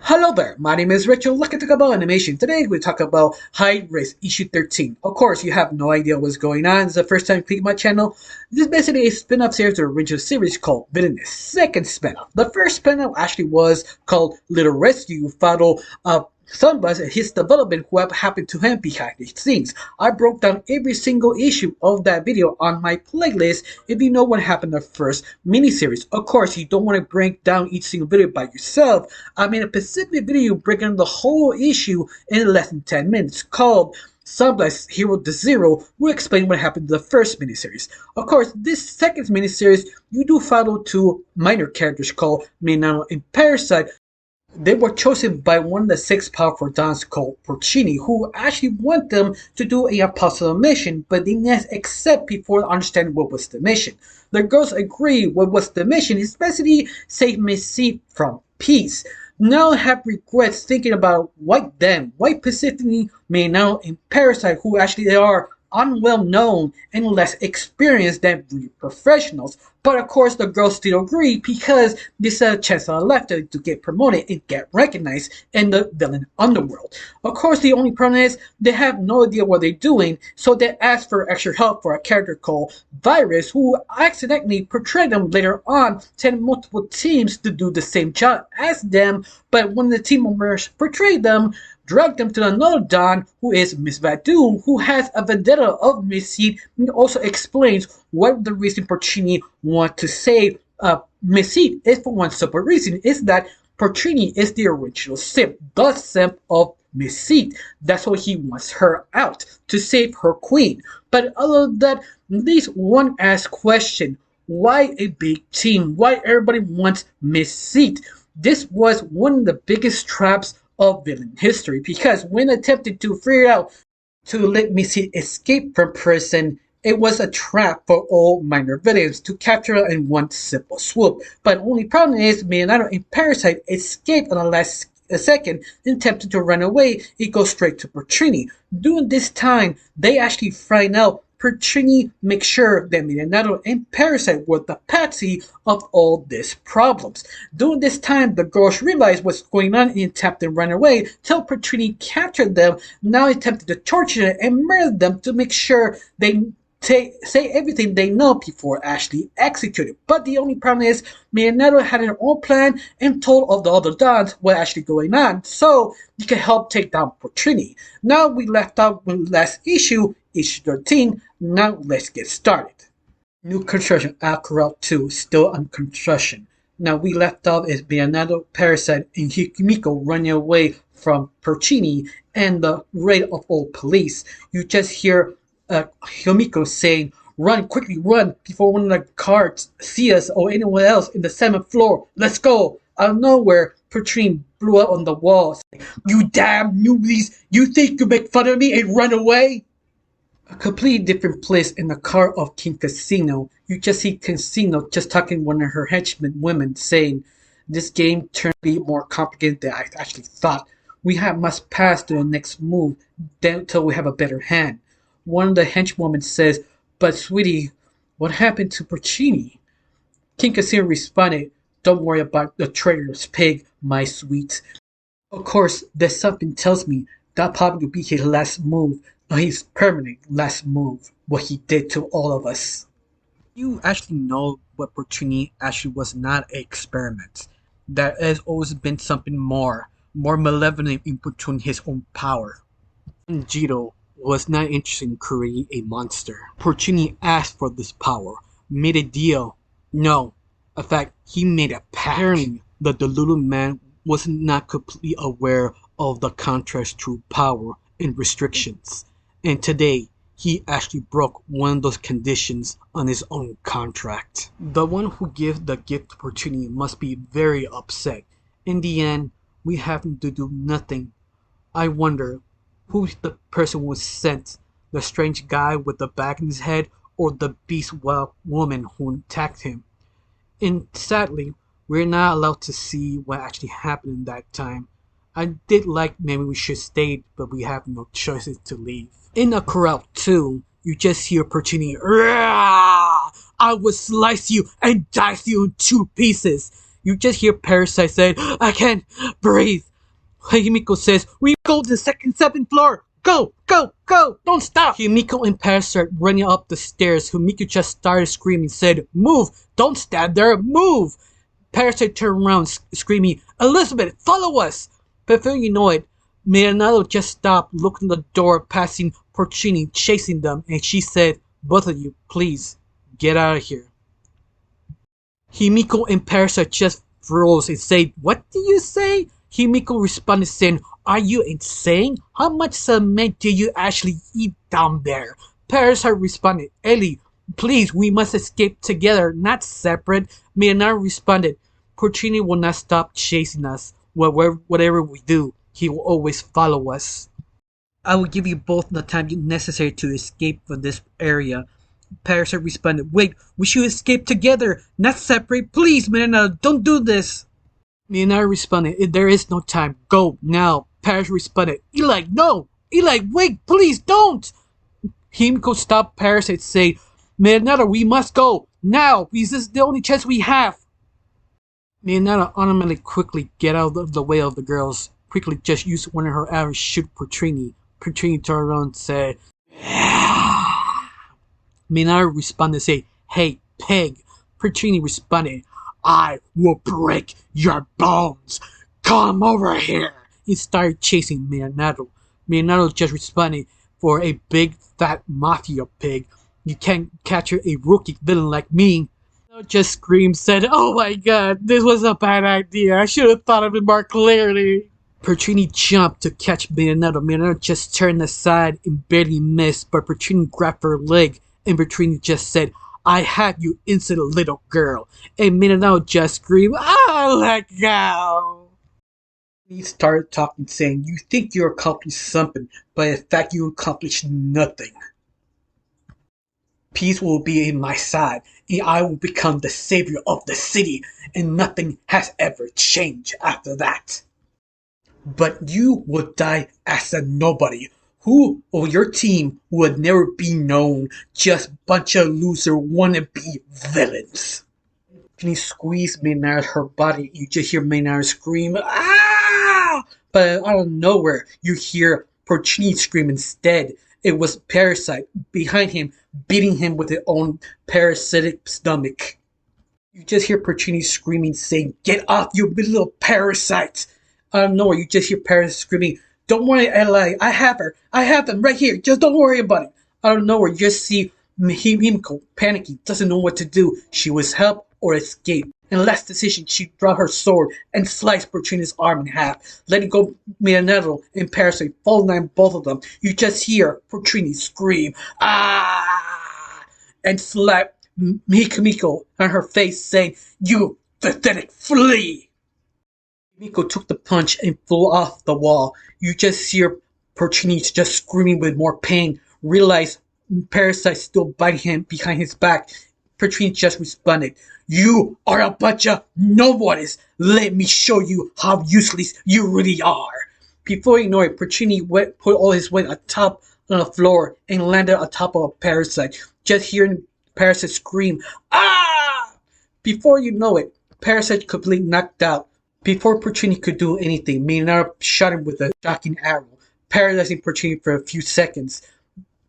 Hello there, my name is Rachel. Let's talk about animation. Today we talk about Heist issue 13. Of course, you have no idea what's going on. It's the first time you click my channel. This is basically a spin-off series to the original series called Villainous. Second spin-off. The first spin-off actually was called Little Rescue, followed Sunbus and his development, what happened to him behind the scenes. I broke down every single issue of that video on my playlist if you know what happened in the first miniseries. Of course, you don't want to break down each single video by yourself. I made a specific video breaking down the whole issue in less than 10 minutes called Sunblast Hero to Zero will explain what happened to the first miniseries. Of course, this second miniseries, you do follow two minor characters called Villainous and Parasite. They were chosen by one of the six powerful dons called Pini, who actually want them to do a impossible mission, but they didn't accept before understanding what was the mission. The girls agree what was the mission, especially save Miss C from peace. Now have regrets thinking about why them, why specifically Villainous and Parasite, who actually they are unwell known and less experienced than real professionals. But of course, the girls still agree because this is a chance on the left to get promoted and get recognized in the villain underworld. Of course, the only problem is they have no idea what they're doing, so they ask for extra help for a character called Virus, who accidentally portrayed them later on, sending multiple teams to do the same job as them. But when the team members portrayed them, drag them to another Don, who is Miss Vadun, who has a vendetta of Miss Seed, and also explains what the reason Porcini want to save Miss Seed is for one simple reason, is that Porcini is the original simp, the simp of Miss Seed. That's why he wants her out, to save her queen. But other than that, leaves one asked question, why a big team? Why everybody wants Miss Seed? This was one of the biggest traps of villain history, because when attempted to figure out to let Missy escape from prison, it was a trap for all minor villains to capture her in one simple swoop. But only problem is Villainous and Parasite escaped on the last second and attempted to run away. It goes straight to Porcini. During this time, they actually find out Porcini makes sure that Villainous and Parasite were the patsy of all these problems. During this time, the girls realized what's going on and attempted to run away till Porcini captured them, now attempted to torture them and murder them to make sure they say everything they know before actually executed. But the only problem is Villainous had an own plan and told all the other dons what actually going on, so he could help take down Porcini. Now we left out with last issue 13. Now let's get started. New construction Alcaral 2 still on construction. Now we left off is Villainous, Parasite, and Hikimiko running away from Porcini and the raid of all police. You just hear Himiko saying, "Run, quickly run, before one of the guards see us or anyone else in the 7th floor. Let's go." Out of nowhere, Porcini blew up on the wall, saying, "You damn newbies, you think you make fun of me and run away?" A completely different place in the car of King Casino. You just see Casino just talking to one of her henchmen women saying, "This game turned to be more complicated than I actually thought. We must pass to the next move until we have a better hand." One of the henchwomen says, "But sweetie, what happened to Porcini?" King Casino responded, "Don't worry about the traitorous pig, my sweet. Of course, there's something tells me that probably will be his last move, or his permanent last move, what he did to all of us." You actually know what Porcini actually was not an experiment. There has always been something more malevolent in between his own power. And Jiro was not interested in creating a monster. Porcini asked for this power, made a deal. No, in fact, he made a pact. Apparently, the deluded man was not completely aware of the contract's true power and restrictions. And today, he actually broke one of those conditions on his own contract. The one who gives the gift to Porcini must be very upset. In the end, we have to do nothing. I wonder who the person was sent, the strange guy with the bag in his head or the beast woman who attacked him. And sadly, we're not allowed to see what actually happened in that time. I did like maybe we should stay, but we have no choices to leave. In a corral too, you just hear Porcini, "Rah! I will slice you and dice you in 2 pieces." You just hear Parasite say, "I can't breathe. Himiko says, we go to the second, 7th floor. Go, go, go, don't stop. Himiko and Paris start running up the stairs. Himiko just started screaming, said, move, don't stand there, move. Parasite turned around, screaming, Elizabeth, follow us. Before you know it, Leonardo just stopped, looking at the door, passing Porcini, chasing them, and she said, both of you, please, get out of here. Himiko and Parasite just froze and said, what do you say? Himiko responded saying, are you insane? How much cement do you actually eat down there? Parasite responded, Ellie, please, we must escape together, not separate. Leonardo responded, Porcini will not stop chasing us. Whatever we do, he will always follow us. I will give you both the time necessary to escape from this area. Parasite responded, wait, we should escape together, not separate. Please, Leonardo, don't do this. Leonardo responded, there is no time. Go, now. Parasite responded, Eli, no. Eli, wait, please, don't. Himiko stopped Parasite, saying, Leonardo, we must go, now, because this is the only chance we have. Leonardo automatically quickly get out of the way of the girls. Quickly just used one of her arrows to shoot Porcini. Porcini turned around and said, Leonardo responded, say, hey, pig. Porcini responded, I will break your bones. Come over here. He started chasing Leonardo. Leonardo just responded, for a big fat mafia pig, you can't capture a rookie villain like me. Leonardo just screamed, said, oh my god, this was a bad idea. I should have thought of it more clearly. Porcini jumped to catch Leonardo. Leonardo just turned aside and barely missed, but Porcini grabbed her leg, and Porcini just said, I have you, insolent little girl. And Leonardo just screamed, oh, let go. He started talking, saying, you think you accomplished something, but in fact you accomplished nothing. Peace will be in my side, and I will become the savior of the city, and nothing has ever changed after that. But you will die as a nobody. Who or your team would never be known, just bunch of loser wannabe villains. Pini squeezed Maynard her body. You just hear Maynard scream, ah! But out of nowhere, you hear Porcini scream instead. It was Parasite behind him, beating him with his own parasitic stomach. You just hear Porcini screaming, saying, get off, you little parasite! Out of nowhere, you just hear Parasite screaming, don't worry, Eli, I have her. I have them right here. Just don't worry about it. Out of nowhere, you just see Himiko panicking, doesn't know what to do. She was help or escape. In last decision, she dropped her sword and sliced Porcini's arm in half, letting go Leonardo and Parasite, falling on both of them. You just hear Porcini scream, ah! And slap Himiko on her face, saying, you pathetic flea! Himiko took the punch and flew off the wall. You just hear Porcini just screaming with more pain. Realize Parasite still biting him behind his back. Porcini just responded, you are a bunch of nobodies. Let me show you how useless you really are. Before you know it, Porcini put all his weight atop on the floor and landed on top of a Parasite. Just hearing Parasite scream, ah! Before you know it, Parasite completely knocked out. Before Porcini could do anything, Leonardo shot him with a shocking arrow, paralyzing Porcini for a few seconds.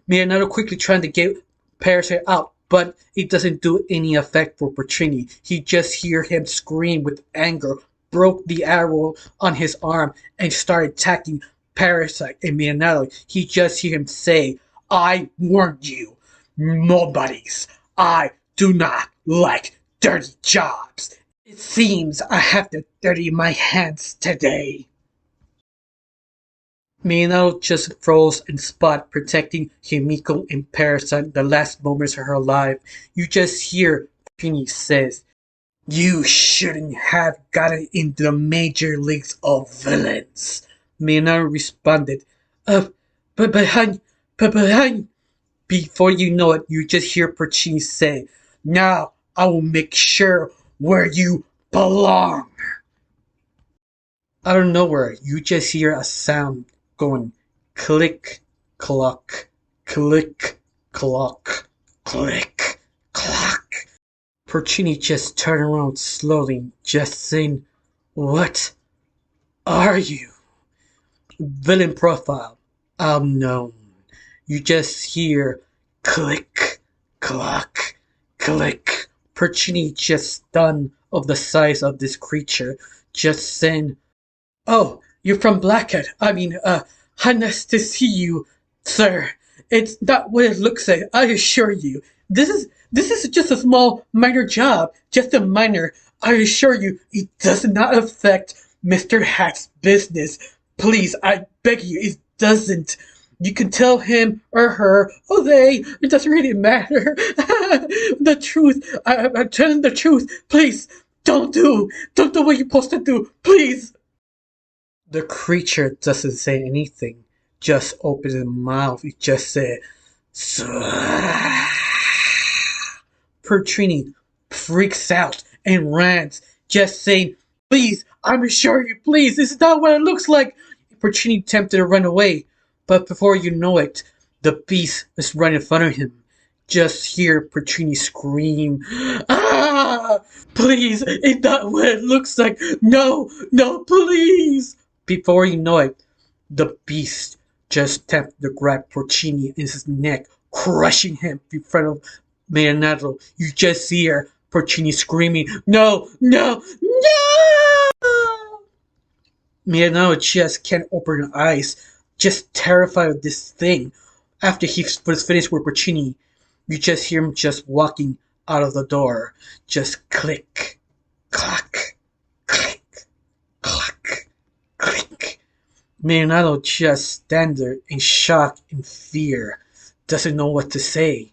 Leonardo quickly trying to get Parasite out, but it doesn't do any effect for Porcini. He just hear him scream with anger, broke the arrow on his arm, and started attacking Parasite and Leonardo. He just hear him say, I warned you, nobodies. I do not like dirty jobs. It seems I have to dirty my hands today. Leonardo just froze and spot, protecting Himiko and Parasite the last moments of her life. You just hear Pini says, you shouldn't have gotten into the major leagues of villains. Leonardo responded, but behind. Before you know it, you just hear Porcini say, now I will make sure where you belong. Out of nowhere, you just hear a sound going click, clock, click, clock, click, clock. Porcini just turned around slowly, just saying, what are you? Villain profile. Unknown. You just hear click, clock, click. Perchini just stunned of the size of this creature, just saying, "Oh, you're from Blackhead. How nice to see you, sir. It's not what it looks like, I assure you. This is just a small, minor job. Just a minor. I assure you, it does not affect Mr. Hack's business. Please, I beg you, it doesn't. You can tell him or her, or they, it doesn't really matter. The truth, I'm telling the truth. Please, don't do what you're supposed to do. Please." The creature doesn't say anything, just opens its mouth. It just said, "Sir." Pertrini freaks out and rants, just saying, "Please, I'm assure you, please, this is not what it looks like." Pertrini attempted to run away, but before you know it, the beast is right in front of him. Just hear Pertrini scream, "Ah! Please, it's not what it looks like. No, no, please." Before you know it, the beast just attempted to grab Porcini in his neck, crushing him in front of Leonardo. You just hear Porcini screaming, "No, no, no!" Leonardo just can't open her eyes, just terrified of this thing. After he was finished with Porcini, you just hear him just walking out of the door. Just click, clack, click, clack, click. Leonardo just stands there in shock and fear, doesn't know what to say.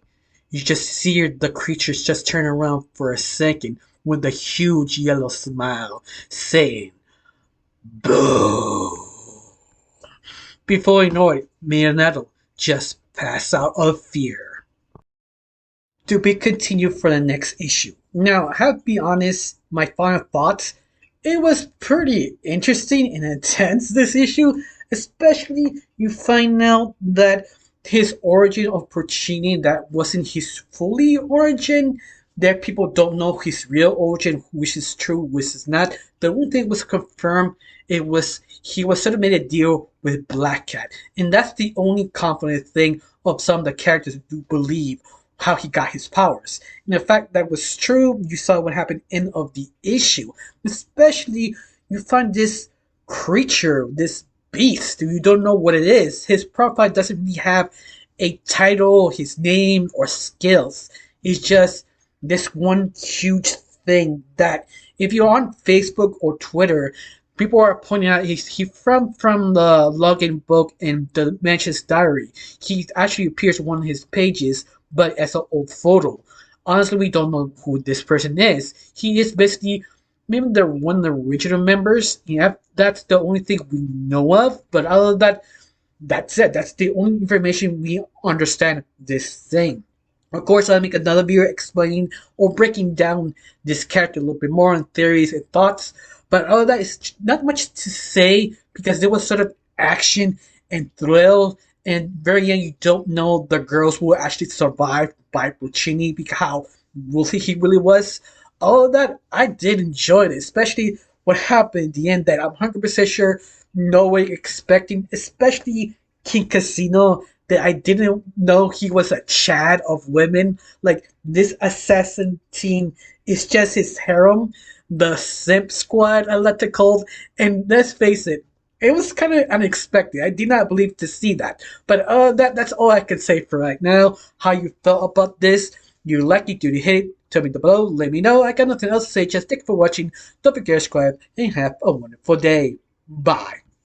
You just see the creatures just turn around for a second with a huge yellow smile, saying, "Boo." Before you know it, Leonardo just passed out of fear. To be continued for the next issue. Now, I have to be honest, my final thoughts. It was pretty interesting and intense, this issue, especially you find out that his origin of Porcini, that wasn't his fully origin, that people don't know his real origin, which is true, which is not. The only thing was confirmed, it was he was sort of made a deal with Black Cat, and that's the only confident thing of some of the characters who do believe how he got his powers. And the fact that was true, you saw what happened in of the issue. Especially, you find this creature, this beast, you don't know what it is. His profile doesn't really have a title, his name, or skills. It's just this one huge thing that if you're on Facebook or Twitter, people are pointing out he from the login book in the Mansion's diary. He actually appears on one of his pages, but as an old photo. Honestly, we don't know who this person is. He is basically maybe they're one of the original members. Yeah, that's the only thing we know of. But other than that, that's it. That's the only information we understand this thing. Of course, I'll make another video explaining or breaking down this character a little bit more on theories and thoughts. But other than that, it's not much to say because there was sort of action and thrill. And very end, you don't know the girls who actually survived by Puccini because how really he really was. All of that, I did enjoy it, especially what happened in the end that I'm 100% sure no way expecting, especially King Casino, that I didn't know he was a Chad of women. Like, this assassin team is just his harem, the simp squad, I like to call it. And let's face it was kind of unexpected. I did not believe to see that. But that's all I can say for right now. How you felt about this? You like it? Do you hate it? Tell me down below. Let me know. I got nothing else to say. Just thank you for watching. Don't forget to subscribe and have a wonderful day. Bye.